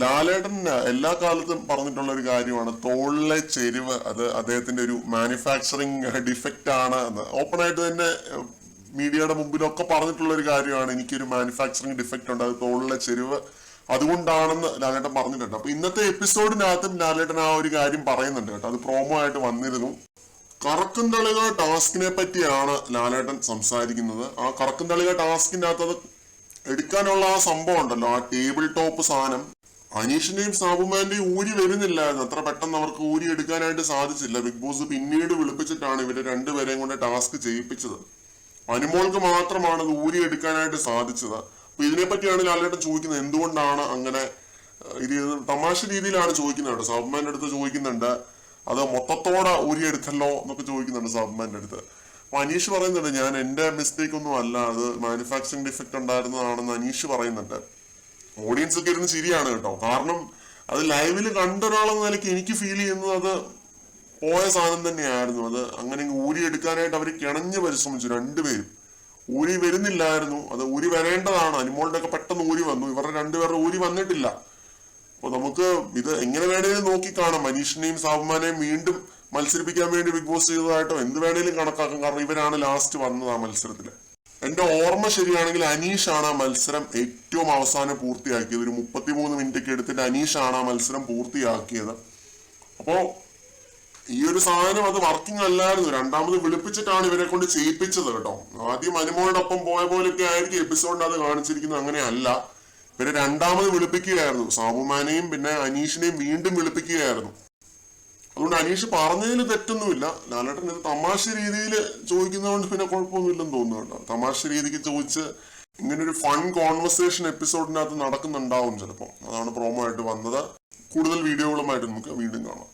ലാലേട്ടൻ എല്ലാ കാലത്തും പറഞ്ഞിട്ടുള്ള ഒരു കാര്യമാണ് തോളിലെ ചെരിവ് അത് അദ്ദേഹത്തിന്റെ ഒരു മാനുഫാക്ചറിങ് ഡിഫക്റ്റ് ആണ് എന്ന് ഓപ്പൺ ആയിട്ട് തന്നെ മീഡിയയുടെ മുമ്പിലൊക്കെ പറഞ്ഞിട്ടുള്ള ഒരു കാര്യമാണ്. എനിക്കൊരു മാനുഫാക്ചറിങ് ഡിഫക്റ്റ് ഉണ്ട്, അത് തോളിലെ ചെരിവ് അതുകൊണ്ടാണെന്ന് ലാലേട്ടൻ പറഞ്ഞിട്ടുണ്ട്. അപ്പൊ ഇന്നത്തെ എപ്പിസോഡിനകത്തും ലാലേട്ടൻ ആ ഒരു കാര്യം പറയുന്നുണ്ട് കേട്ടോ. അത് പ്രോമോ ആയിട്ട് വന്നിരുന്നു. കറക്കും തളിക ടാസ്കിനെ പറ്റിയാണ് ലാലേട്ടൻ സംസാരിക്കുന്നത്. ആ കറക്കും തളിക ടാസ്കിന്റെ അകത്ത് അത് എടുക്കാനുള്ള ആ സംഭവം ഉണ്ടല്ലോ, ആ ടേബിൾ ടോപ്പ് സാധനം അനീഷിന്റെയും സാബുമാന്റെയും ഊരി വരുന്നില്ലായിരുന്നു. അത്ര പെട്ടെന്ന് അവർക്ക് ഊരി എടുക്കാനായിട്ട് സാധിച്ചില്ല. ബിഗ് ബോസ് പിന്നീട് വിളിപ്പിച്ചിട്ടാണ് ഇവരെ രണ്ടുപേരെയും കൊണ്ട് ടാസ്ക് ചെയ്യിപ്പിച്ചത്. അനുമോൾക്ക് മാത്രമാണ് അത് ഊരി എടുക്കാനായിട്ട് സാധിച്ചത്. അപ്പൊ ഇതിനെപ്പറ്റിയാണ് ലാലേട്ടൻ ചോദിക്കുന്നത്, എന്തുകൊണ്ടാണ് അങ്ങനെ ഇത് തമാശ രീതിയിലാണ് ചോദിക്കുന്നത് കേട്ടോ. സാബുമാന്റെ അടുത്ത് ചോദിക്കുന്നുണ്ട്, അത് മൊത്തത്തോടെ ഊരിയെടുത്തല്ലോ എന്നൊക്കെ ചോദിക്കുന്നുണ്ട് സാബുമാന്റെ അടുത്ത്. അപ്പൊ അനീഷ് പറയുന്നുണ്ട്, ഞാൻ എന്റെ മിസ്റ്റേക്ക് ഒന്നും അല്ല, അത് മാനുഫാക്ചറിങ് ഡിഫക്റ്റ് ഉണ്ടായിരുന്നതാണെന്ന് അനീഷ് പറയുന്നുണ്ട്. ഓഡിയൻസ് ഒക്കെ ഇരുന്ന് ശരിയാണ് കേട്ടോ. കാരണം അത് ലൈവില് കണ്ട ഒരാളെന്ന നിലയ്ക്ക് എനിക്ക് ഫീൽ ചെയ്യുന്നത് അത് പോയ സാധനം തന്നെയായിരുന്നു. അത് അങ്ങനെ ഊരിയെടുക്കാനായിട്ട് അവർ കിണഞ്ഞ് പരിശ്രമിച്ചു. രണ്ടുപേരും ഊരി വരുന്നില്ലായിരുന്നു. അത് ഊരി വരേണ്ടതാണ്. അനുമോളുടെ ഒക്കെ പെട്ടെന്ന് ഊരി വന്നു, ഇവരുടെ രണ്ടുപേരുടെ ഊരി വന്നിട്ടില്ല. അപ്പൊ നമുക്ക് ഇത് എങ്ങനെ വേണേലും നോക്കിക്കാണാം. അനീഷിനെയും സാബുമാനെയും വീണ്ടും മത്സരിപ്പിക്കാൻ വേണ്ടി ബിഗ് ബോസ് ചെയ്തതായിട്ടോ എന്ത് വേണേലും കണക്കാക്കും. കാരണം ഇവരാണ് ലാസ്റ്റ് വന്നത് ആ മത്സരത്തില്. എന്റെ ഓർമ്മ ശരിയാണെങ്കിൽ അനീഷാണ് ആ മത്സരം ഏറ്റവും അവസാനം പൂർത്തിയാക്കിയത്. ഒരു 33 മിനിറ്റ് ഒക്കെ എടുത്തിട്ട് അനീഷാണ് ആ മത്സരം പൂർത്തിയാക്കിയത്. അപ്പോ ഈ ഒരു സാധനം അത് വർക്കിംഗ് അല്ലായിരുന്നു. രണ്ടാമത് വിളിപ്പിച്ചിട്ടാണ് ഇവരെ കൊണ്ട് ചെയ്യിപ്പിച്ചത് കേട്ടോ. ആദ്യം അനുമോളോടൊപ്പം പോയ പോലൊക്കെ ആയിരിക്കും എപ്പിസോഡിന് അത് കാണിച്ചിരിക്കുന്നത്. അങ്ങനെയല്ല, ഇവരെ രണ്ടാമത് വിളിപ്പിക്കുകയായിരുന്നു. സാബുമാനെയും പിന്നെ അനീഷിനെയും വീണ്ടും വിളിപ്പിക്കുകയായിരുന്നു. അതുകൊണ്ട് അനീഷ് പറഞ്ഞതിൽ തെറ്റൊന്നുമില്ല. ലാലേട്ടൻ ഇത് തമാശ രീതിയിൽ ചോദിക്കുന്നതുകൊണ്ട് പിന്നെ കുഴപ്പമൊന്നുമില്ലെന്ന് തോന്നുന്നു കേട്ടോ. തമാശ രീതിക്ക് ചോദിച്ച് ഇങ്ങനൊരു ഫൺ കോൺവെർസേഷൻ എപ്പിസോഡിനകത്ത് നടക്കുന്നുണ്ടാവും ചിലപ്പോൾ. അതാണ് പ്രോമോ ആയിട്ട് വന്നത്. കൂടുതൽ വീഡിയോകളുമായിട്ട് നമുക്ക് വീണ്ടും കാണാം.